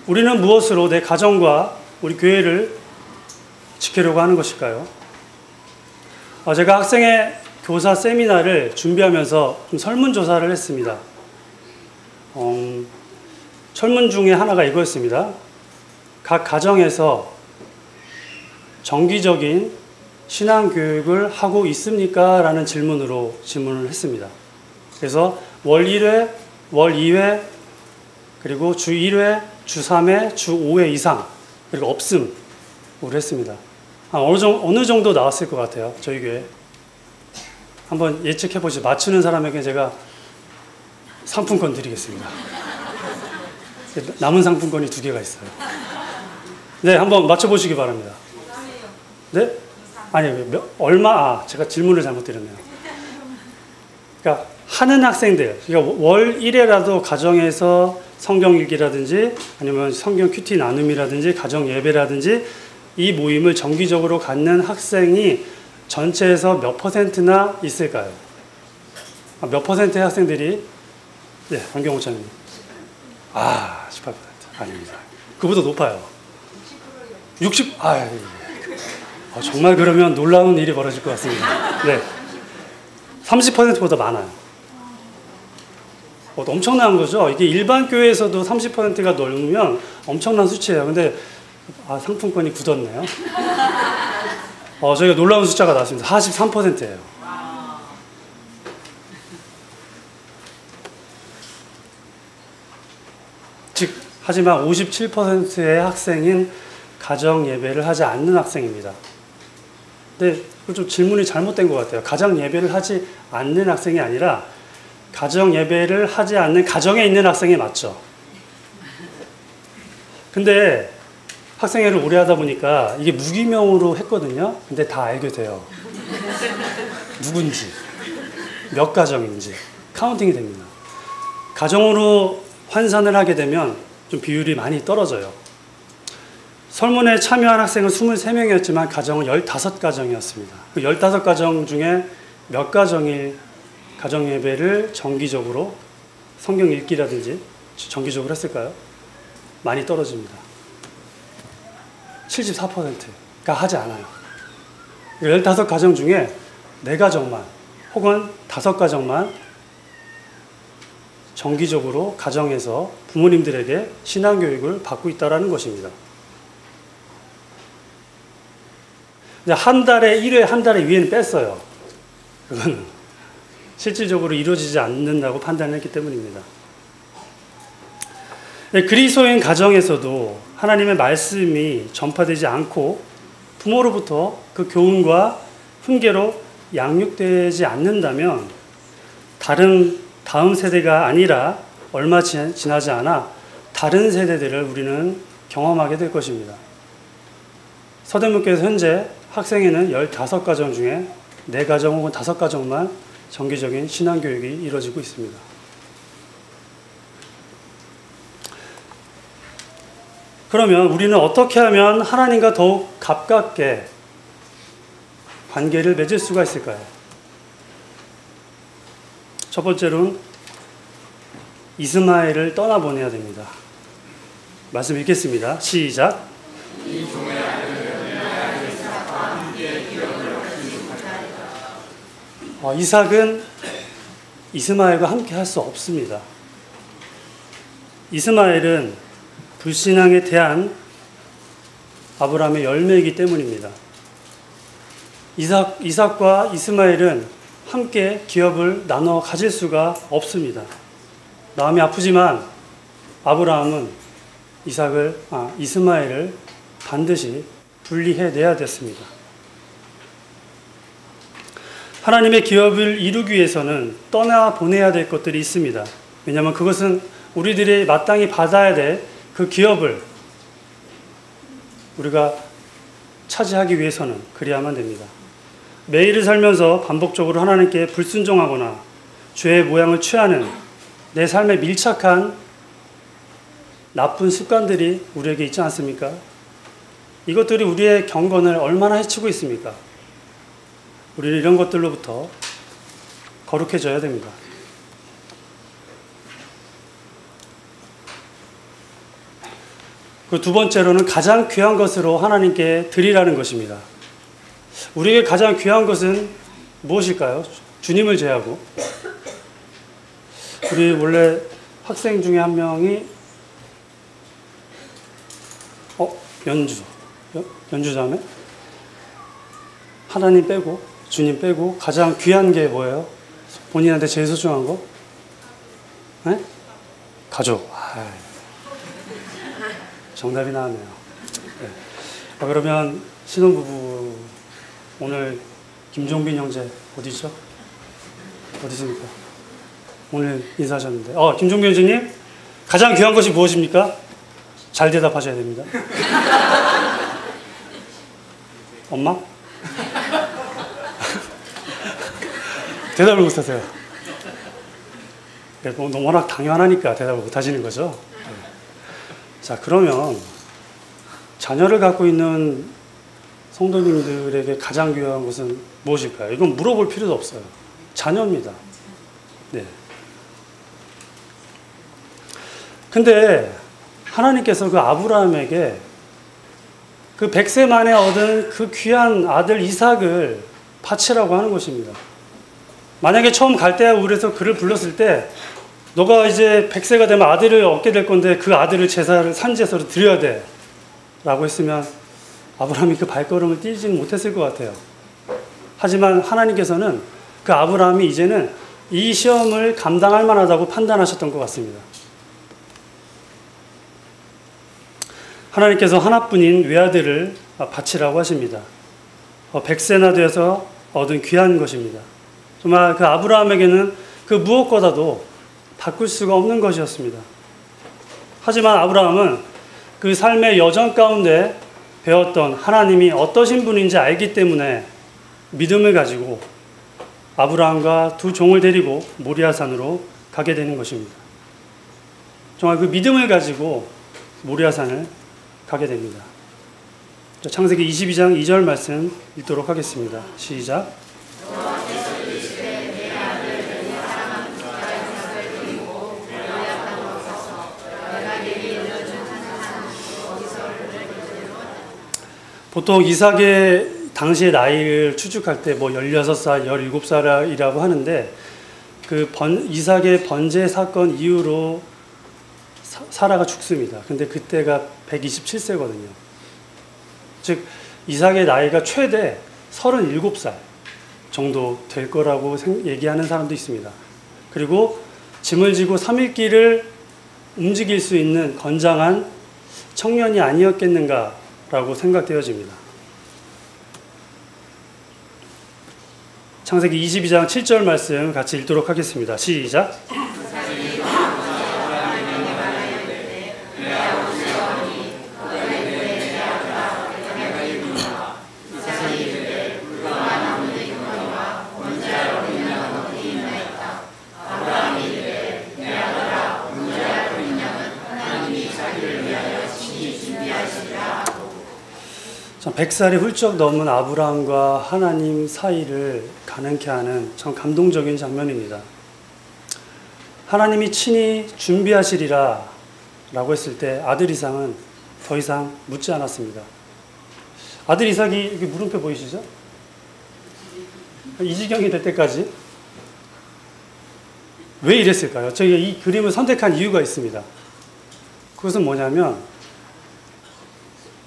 우리는 무엇으로 내 가정과 우리 교회를 지키려고 하는 것일까요? 제가 학생의 교사 세미나를 준비하면서 좀 설문조사를 했습니다. 설문 중에 하나가 이거였습니다. 각 가정에서 정기적인 신앙교육을 하고 있습니까? 라는 질문을 했습니다. 그래서 월 1회, 월 2회, 그리고 주 1회, 주 3회, 주 5회 이상, 그리고 없음으로 했습니다. 어느 정도 나왔을 것 같아요, 저희 교회. 한번 예측해보시죠. 맞추는 사람에게 제가 상품권 드리겠습니다. 남은 상품권이 2개가 있어요. 네, 한번 맞춰보시기 바랍니다. 네? 아니, 제가 질문을 잘못 드렸네요. 그러니까, 하는 학생들, 그러니까 월 1회라도 가정에서 성경 읽기라든지, 아니면 성경 큐티 나눔이라든지, 가정 예배라든지, 이 모임을 정기적으로 갖는 학생이 전체에서 몇 %나 있을까요? 몇 %의 학생들이, 네, 강경호 차장님. 18%. 아닙니다. 그보다 높아요. 60, 정말 그러면 놀라운 일이 벌어질 것 같습니다. 네. 30%보다 많아요. 엄청난 거죠. 이게 일반 교회에서도 30%가 넘으면 엄청난 수치예요. 근데 상품권이 굳었네요. 저희가 놀라운 숫자가 나왔습니다. 43%예요. 하지만 57%의 학생인 가정 예배를 하지 않는 학생입니다. 근데 좀 질문이 잘못된 것 같아요. 가정 예배를 하지 않는 학생이 아니라 가정 예배를 하지 않는 가정에 있는 학생이 맞죠. 근데 학생회를 오래 하다 보니까 이게 무기명으로 했거든요. 근데 다 알게 돼요. 누군지, 몇 가정인지 카운팅이 됩니다. 가정으로 환산을 하게 되면 좀 비율이 많이 떨어져요. 설문에 참여한 학생은 23명이었지만 가정은 15가정이었습니다. 그 15가정 중에 몇 가정이 가정예배를 정기적으로 성경 읽기라든지 정기적으로 했을까요? 많이 떨어집니다. 74%가 하지 않아요. 15가정 중에 4가정만 혹은 5가정만 정기적으로 가정에서 부모님들에게 신앙교육을 받고 있다는 것입니다. 한 달에 1회, 한 달에 2회는 뺐어요. 그건 실질적으로 이루어지지 않는다고 판단했기 때문입니다. 그리스도인 가정에서도 하나님의 말씀이 전파되지 않고 부모로부터 그 교훈과 훈계로 양육되지 않는다면 다음 세대가 아니라 얼마 지나지 않아 다른 세대들을 우리는 경험하게 될 것입니다. 서대문교회에서 현재 학생에는 15가정 중에 4가정 혹은 5가정만 정기적인 신앙교육이 이루어지고 있습니다. 그러면 우리는 어떻게 하면 하나님과 더욱 가깝게 관계를 맺을 수가 있을까요? 첫 번째로는 이스마엘을 떠나보내야 됩니다. 말씀 읽겠습니다. 시작. 이삭은 이스마엘과 함께 할 수 없습니다. 이스마엘은 불신앙에 대한 아브라함의 열매이기 때문입니다. 이삭과 이스마엘은 함께 기업을 나눠 가질 수가 없습니다. 마음이 아프지만 아브라함은 이스마엘을 반드시 분리해내야 됐습니다. 하나님의 기업을 이루기 위해서는 떠나보내야 될 것들이 있습니다. 왜냐하면 그것은 우리들이 마땅히 받아야 될 그 기업을 우리가 차지하기 위해서는 그리야만 됩니다. 매일을 살면서 반복적으로 하나님께 불순종하거나 죄의 모양을 취하는 내 삶에 밀착한 나쁜 습관들이 우리에게 있지 않습니까? 이것들이 우리의 경건을 얼마나 해치고 있습니까? 우리는 이런 것들로부터 거룩해져야 됩니다. 그 두 번째로는 가장 귀한 것으로 하나님께 드리라는 것입니다. 우리에게 가장 귀한 것은 무엇일까요? 주님을 제하고. 우리 원래 학생 중에 한 명이 연주자매? 하나님 빼고 주님 빼고 가장 귀한 게 뭐예요? 본인한테 제일 소중한 거? 네? 가족. 정답이 나왔네요. 네. 그러면 신혼부부 오늘 김종빈 형제 어디죠? 어디십니까? 오늘 인사하셨는데 김종빈 형제님 가장 귀한 것이 무엇입니까? 잘 대답하셔야 됩니다. 엄마? 대답을 못하세요. 너무 워낙 당연하니까 대답을 못하시는 거죠. 자, 그러면 자녀를 갖고 있는 성도님들에게 가장 귀한 것은 무엇일까요? 이건 물어볼 필요도 없어요. 자녀입니다. 네. 근데 하나님께서 그 아브라함에게 그 100세 만에 얻은 그 귀한 아들 이삭을 바치라고 하는 것입니다. 만약에 처음 갈대아 울에서 그를 불렀을 때 너가 이제 100세가 되면 아들을 얻게 될 건데 그 아들을 산제사로 드려야 돼 라고 했으면 아브라함이 그 발걸음을 띄지는 못했을 것 같아요. 하지만 하나님께서는 그 아브라함이 이제는 이 시험을 감당할 만하다고 판단하셨던 것 같습니다. 하나님께서 하나뿐인 외아들을 바치라고 하십니다. 100세나 되어서 얻은 귀한 것입니다. 정말 그 아브라함에게는 그 무엇보다도 바꿀 수가 없는 것이었습니다. 하지만 아브라함은 그 삶의 여정 가운데 배웠던 하나님이 어떠신 분인지 알기 때문에 믿음을 가지고 아브라함과 두 종을 데리고 모리아산으로 가게 되는 것입니다. 정말 그 믿음을 가지고 모리아산을 가게 됩니다. 창세기 22장 2절 말씀 읽도록 하겠습니다. 시작. 보통 이삭의 당시의 나이를 추측할 때 뭐 16살, 17살이라고 하는데 이삭의 번제 사건 이후로 사라가 죽습니다. 근데 그때가 127세거든요. 즉 이삭의 나이가 최대 37살 정도 될 거라고 얘기하는 사람도 있습니다. 그리고 짐을 지고 3일길을 움직일 수 있는 건장한 청년이 아니었겠는가라고 생각되어집니다. 창세기 22장 7절 말씀 같이 읽도록 하겠습니다. 시작. 참 100살이 훌쩍 넘은 아브라함과 하나님 사이를 가능케 하는 참 감동적인 장면입니다. 하나님이 친히 준비하시리라 라고 했을 때 아들 이삭은 더 이상 묻지 않았습니다. 아들 이삭이 여기 물음표 보이시죠? 이 지경이 될 때까지 왜 이랬을까요? 저희가 이 그림을 선택한 이유가 있습니다. 그것은 뭐냐면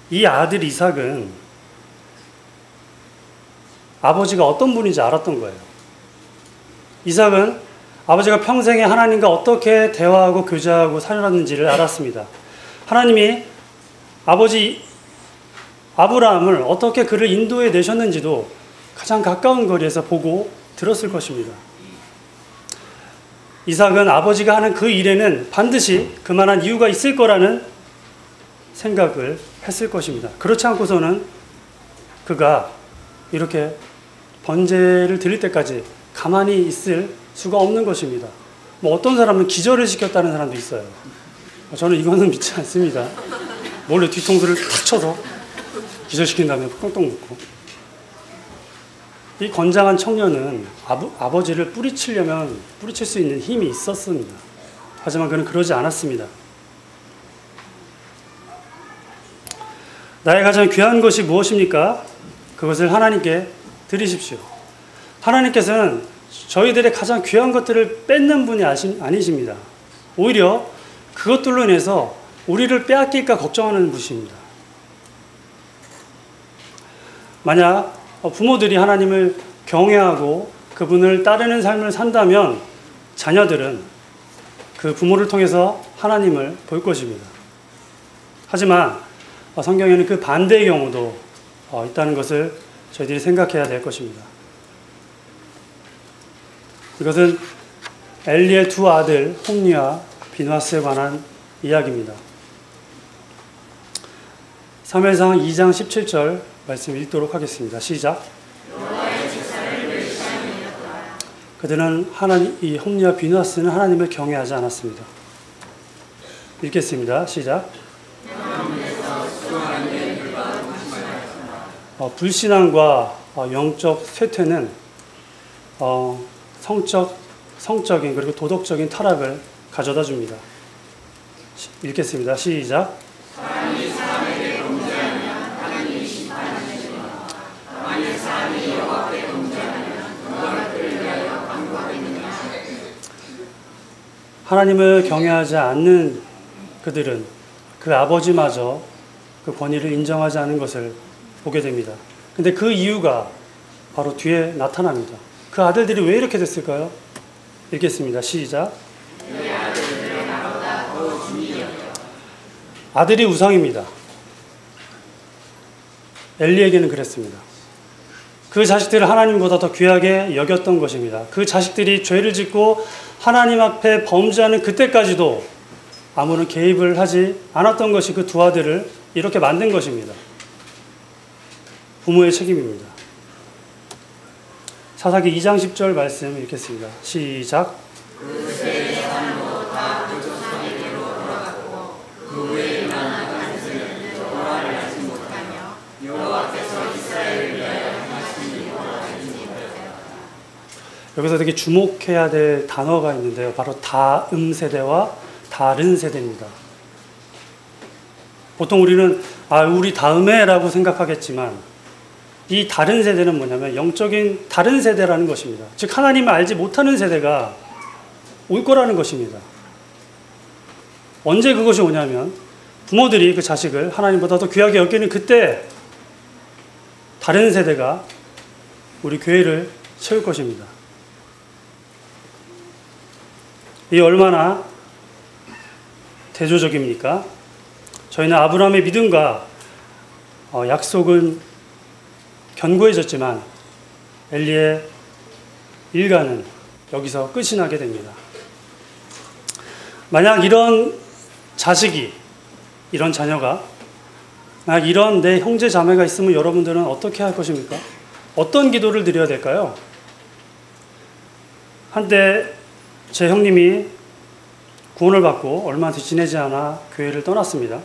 이 아들 이삭은 아버지가 어떤 분인지 알았던 거예요. 이삭은 아버지가 평생에 하나님과 어떻게 대화하고 교제하고 살았는지를 알았습니다. 하나님이 아버지 아브라함을 어떻게 그를 인도해 내셨는지도 가장 가까운 거리에서 보고 들었을 것입니다. 이삭은 아버지가 하는 그 일에는 반드시 그만한 이유가 있을 거라는 생각을 했을 것입니다. 그렇지 않고서는 그가 이렇게 번제를 드릴 때까지 가만히 있을 수가 없는 것입니다. 뭐 어떤 사람은 기절을 시켰다는 사람도 있어요. 저는 이거는 믿지 않습니다. 몰래 뒤통수를 탁 쳐서 기절시킨 다음에 꽁꽁 묶고. 이 건장한 청년은 아버지를 뿌리칠 수 있는 힘이 있었습니다. 하지만 그는 그러지 않았습니다. 나의 가장 귀한 것이 무엇입니까? 그것을 하나님께 드리십시오. 하나님께서는 저희들의 가장 귀한 것들을 뺏는 분이 아니십니다. 오히려 그것들로 인해서 우리를 빼앗길까 걱정하는 분이십니다. 만약 부모들이 하나님을 경외하고 그분을 따르는 삶을 산다면 자녀들은 그 부모를 통해서 하나님을 볼 것입니다. 하지만 성경에는 그 반대의 경우도 있다는 것을 저희들이 생각해야 될 것입니다. 이것은 엘리의 두 아들 홈리와 비누아스에 관한 이야기입니다. 사무엘상 2장 17절 말씀 읽도록 하겠습니다. 시작. 그들은 이 홈리와 비누아스는 하나님을 경외하지 않았습니다. 읽겠습니다. 시작. 불신앙과 영적 쇠퇴는 성적인 그리고 도덕적인 타락을 가져다 줍니다. 읽겠습니다. 시작. 사람이 사람에게 범죄하면 하나님이 심판하시리라. 만일 사람이 여호와께 범죄하면 누가 그를 위하여 간구하겠느냐. 하나님을 경외하지 않는 그들은 그 아버지마저 그 권위를 인정하지 않은 것을 보게 됩니다. 근데 그 이유가 바로 뒤에 나타납니다. 그 아들들이 왜 이렇게 됐을까요? 읽겠습니다. 시작. 아들이 우상입니다. 엘리에게는 그랬습니다. 그 자식들을 하나님보다 더 귀하게 여겼던 것입니다. 그 자식들이 죄를 짓고 하나님 앞에 범죄하는 그때까지도 아무런 개입을 하지 않았던 것이 그 두 아들을 이렇게 만든 것입니다. 부모의 책임입니다. 사사기 2장 10절 말씀 읽겠습니다. 시작. 그 세 사람도 다 그 조상에게로 돌아갔고 그 외에 남은 자들은 여호와를 알지 못하며 여기서 되게 주목해야 될 단어가 있는데요. 바로 다음 세대와 다른 세대입니다. 보통 우리는 우리 다음에라고 생각하겠지만 이 다른 세대는 뭐냐면 영적인 다른 세대라는 것입니다. 즉 하나님을 알지 못하는 세대가 올 거라는 것입니다. 언제 그것이 오냐면 부모들이 그 자식을 하나님보다 더 귀하게 여기는 그때 다른 세대가 우리 교회를 채울 것입니다. 이 얼마나 대조적입니까? 저희는 아브라함의 믿음과 약속은 견고해졌지만 엘리의 일가는 여기서 끝이 나게 됩니다. 만약 이런 자식이, 이런 자녀가, 만약 이런 내 형제 자매가 있으면 여러분들은 어떻게 할 것입니까? 어떤 기도를 드려야 될까요? 한때 제 형님이 구원을 받고 얼마 지내지 않아 교회를 떠났습니다.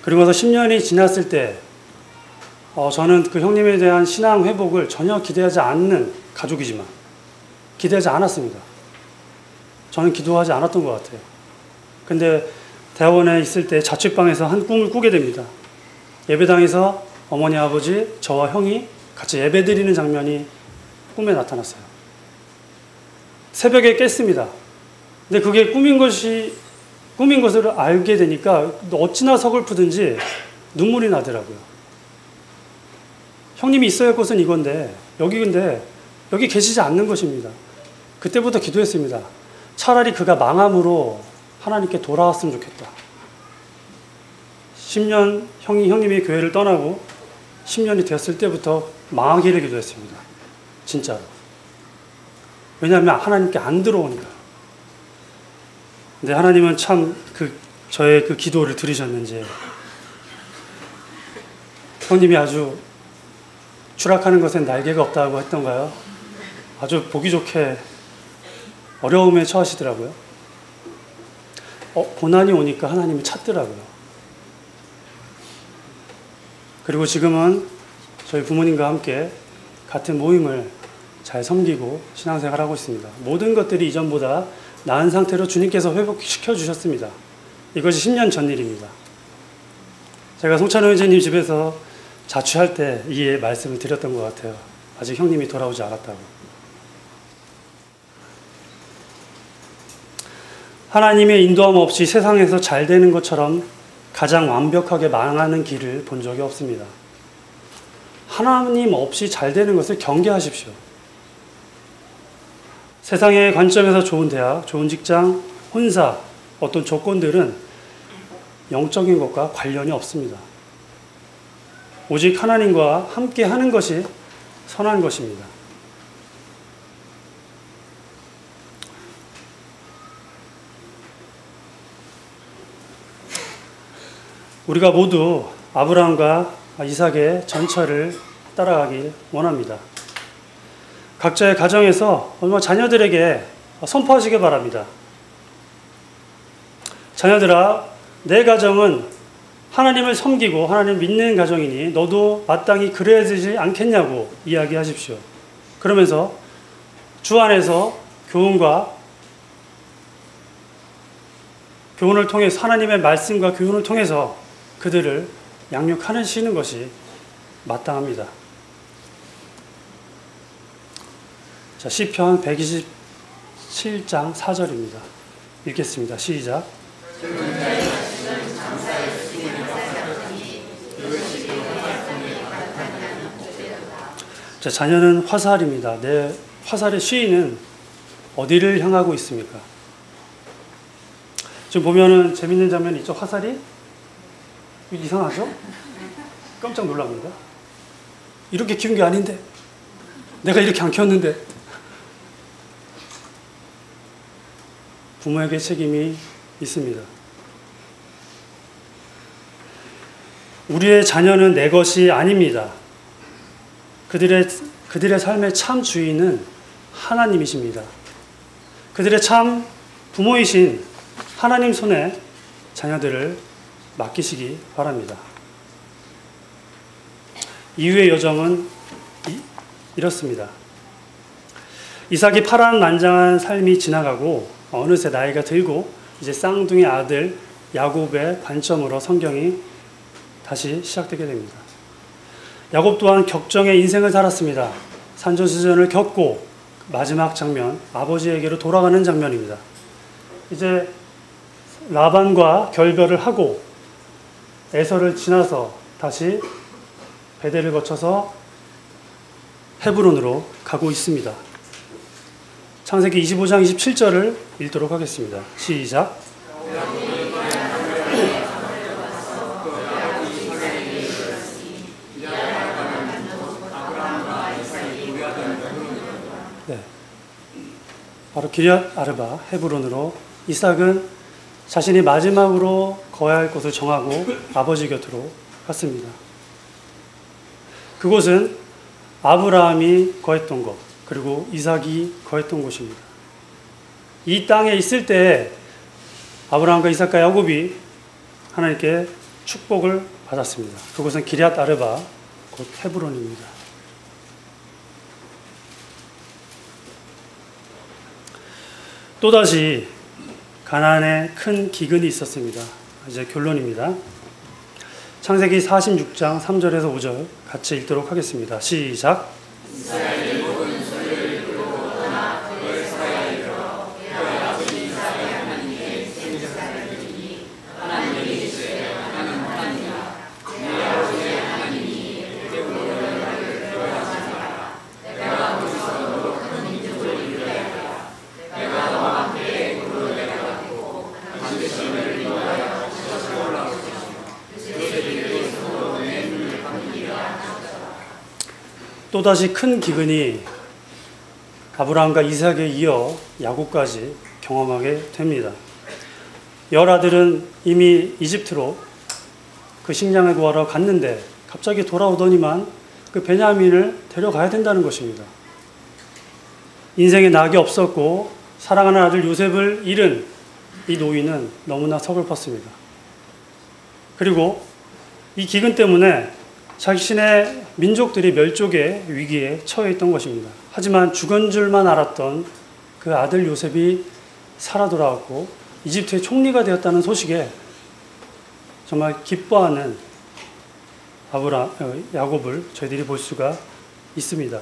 그리고 나서 10년이 지났을 때 저는 그 형님에 대한 신앙 회복을 전혀 기대하지 않는 가족이지만 기대하지 않았습니다. 저는 기도하지 않았던 것 같아요. 근데 대학원에 있을 때 자취방에서 한 꿈을 꾸게 됩니다. 예배당에서 어머니, 아버지, 저와 형이 같이 예배드리는 장면이 꿈에 나타났어요. 새벽에 깼습니다. 근데 그게 꿈인 것을 알게 되니까 어찌나 서글프든지 눈물이 나더라고요. 형님이 있어야 할 것은 이건데 여기 계시지 않는 것입니다. 그때부터 기도했습니다. 차라리 그가 망함으로 하나님께 돌아왔으면 좋겠다. 10년 형님이 교회를 떠나고 10년이 되었을 때부터 망하기를 기도했습니다. 진짜로. 왜냐하면 하나님께 안 들어오니까. 근데 하나님은 참 저의 그 기도를 들으셨는지 형님이 아주 추락하는 것엔 날개가 없다고 했던가요? 아주 보기 좋게 어려움에 처하시더라고요. 고난이 오니까 하나님이 찾더라고요. 그리고 지금은 저희 부모님과 함께 같은 모임을 잘 섬기고 신앙생활하고 있습니다. 모든 것들이 이전보다 나은 상태로 주님께서 회복시켜 주셨습니다. 이것이 10년 전 일입니다. 제가 송찬호 회장님 집에서 자취할 때 이 말씀을 드렸던 것 같아요. 아직 형님이 돌아오지 않았다고. 하나님의 인도함 없이 세상에서 잘 되는 것처럼 가장 완벽하게 망하는 길을 본 적이 없습니다. 하나님 없이 잘 되는 것을 경계하십시오. 세상의 관점에서 좋은 대학, 좋은 직장, 혼사, 어떤 조건들은 영적인 것과 관련이 없습니다. 오직 하나님과 함께 하는 것이 선한 것입니다. 우리가 모두 아브라함과 이삭의 전철을 따라가길 원합니다. 각자의 가정에서 자녀들에게 선포하시기 바랍니다. 자녀들아, 내 가정은 하나님을 섬기고 하나님을 믿는 가정이니 너도 마땅히 그래야 되지 않겠냐고 이야기하십시오. 그러면서 주 안에서 교훈을 통해서 하나님의 말씀과 교훈을 통해서 그들을 양육하시는 것이 마땅합니다. 자, 시편 127장 4절입니다. 읽겠습니다. 시작. 자, 자녀는 화살입니다. 내 화살의 시인은 어디를 향하고 있습니까? 지금 보면은 재밌는 장면이 있죠. 화살이 이상하죠? 깜짝 놀랍니다. 이렇게 키운 게 아닌데, 내가 이렇게 안 키웠는데. 부모에게 책임이 있습니다. 우리의 자녀는 내 것이 아닙니다. 그들의 삶의 참 주인은 하나님이십니다. 그들의 참 부모이신 하나님 손에 자녀들을 맡기시기 바랍니다. 이후의 여정은 이렇습니다. 이삭이 파란만장한 삶이 지나가고 어느새 나이가 들고 이제 쌍둥이 아들 야곱의 관점으로 성경이 다시 시작되게 됩니다. 야곱 또한 격정의 인생을 살았습니다. 산전수전을 겪고 마지막 장면, 아버지에게로 돌아가는 장면입니다. 이제 라반과 결별을 하고 에서를 지나서 다시 베델을 거쳐서 헤브론으로 가고 있습니다. 창세기 25장 27절을 읽도록 하겠습니다. 시작. 네. 바로 기럇 아르바 헤브론으로 이삭은 자신이 마지막으로 거해야 할 곳을 정하고 아버지 곁으로 갔습니다. 그곳은 아브라함이 거했던 곳, 그리고 이삭이 거했던 곳입니다. 이 땅에 있을 때 아브라함과 이삭과 야곱이 하나님께 축복을 받았습니다. 그곳은 기럇 아르바, 곧 헤브론입니다. 또다시 가나안에 큰 기근이 있었습니다. 이제 결론입니다. 창세기 46장 3절에서 5절 같이 읽도록 하겠습니다. 시작. 또다시 큰 기근이 아브라함과 이삭에 이어 야곱까지 경험하게 됩니다. 열 아들은 이미 이집트로 그 식량을 구하러 갔는데 갑자기 돌아오더니만 그 베냐민을 데려가야 된다는 것입니다. 인생에 낙이 없었고 사랑하는 아들 요셉을 잃은 이 노인은 너무나 서글펐습니다. 그리고 이 기근 때문에 자신의 민족들이 멸족의 위기에 처해 있던 것입니다. 하지만 죽은 줄만 알았던 그 아들 요셉이 살아 돌아왔고 이집트의 총리가 되었다는 소식에 정말 기뻐하는 야곱을 저희들이 볼 수가 있습니다.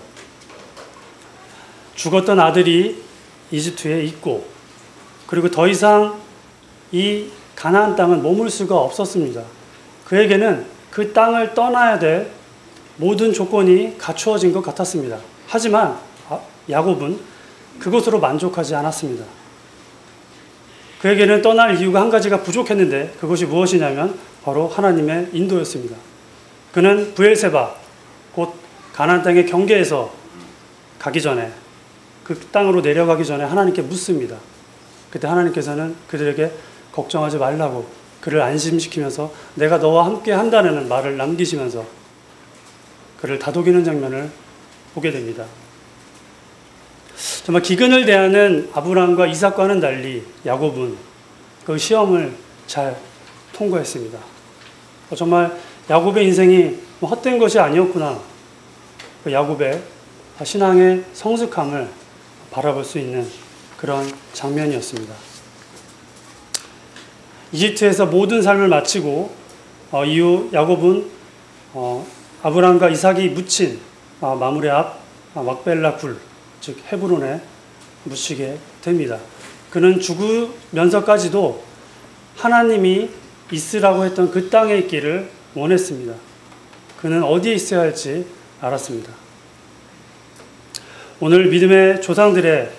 죽었던 아들이 이집트에 있고 그리고 더 이상 이 가나안 땅은 머물 수가 없었습니다. 그에게는 그 땅을 떠나야 될 모든 조건이 갖추어진 것 같았습니다. 하지만 야곱은 그것으로 만족하지 않았습니다. 그에게는 떠날 이유가 한 가지가 부족했는데 그것이 무엇이냐면 바로 하나님의 인도였습니다. 그는 브엘세바, 곧 가나안 땅의 경계에서 가기 전에 그 땅으로 내려가기 전에 하나님께 묻습니다. 그때 하나님께서는 그들에게 걱정하지 말라고 그를 안심시키면서 내가 너와 함께 한다는 말을 남기시면서 그를 다독이는 장면을 보게 됩니다. 정말 기근을 대하는 아브라함과 이삭과는 달리 야곱은 그 시험을 잘 통과했습니다. 정말 야곱의 인생이 헛된 것이 아니었구나. 그 야곱의 신앙의 성숙함을 바라볼 수 있는 그런 장면이었습니다. 이집트에서 모든 삶을 마치고 이후 야곱은 아브라함과 이삭이 묻힌 마므레 앞 막벨라 굴, 즉 헤브론에 묻히게 됩니다. 그는 죽으면서까지도 하나님이 있으라고 했던 그 땅에 있기를 원했습니다. 그는 어디에 있어야 할지 알았습니다. 오늘 믿음의 조상들의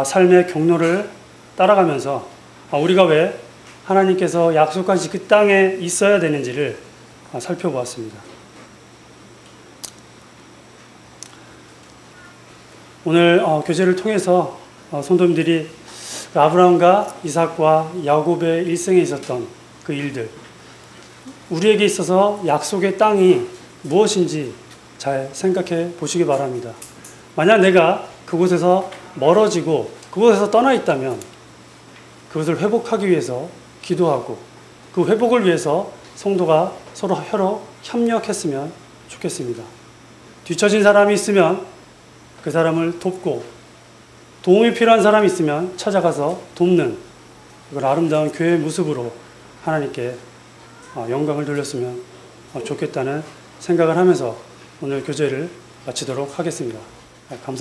삶의 경로를 따라가면서 우리가 왜 하나님께서 약속하신 그 땅에 있어야 되는지를 살펴보았습니다. 오늘 교제를 통해서 성도님들이 아브라함과 이삭과 야곱의 일생에 있었던 그 일들, 우리에게 있어서 약속의 땅이 무엇인지 잘 생각해 보시기 바랍니다. 만약 내가 그곳에서 멀어지고 그곳에서 떠나 있다면 그것을 회복하기 위해서 기도하고 그 회복을 위해서 성도가 서로 협력했으면 좋겠습니다. 뒤처진 사람이 있으면 그 사람을 돕고 도움이 필요한 사람이 있으면 찾아가서 돕는 그런 아름다운 교회의 모습으로 하나님께 영광을 돌렸으면 좋겠다는 생각을 하면서 오늘 교제를 마치도록 하겠습니다. 감사합니다.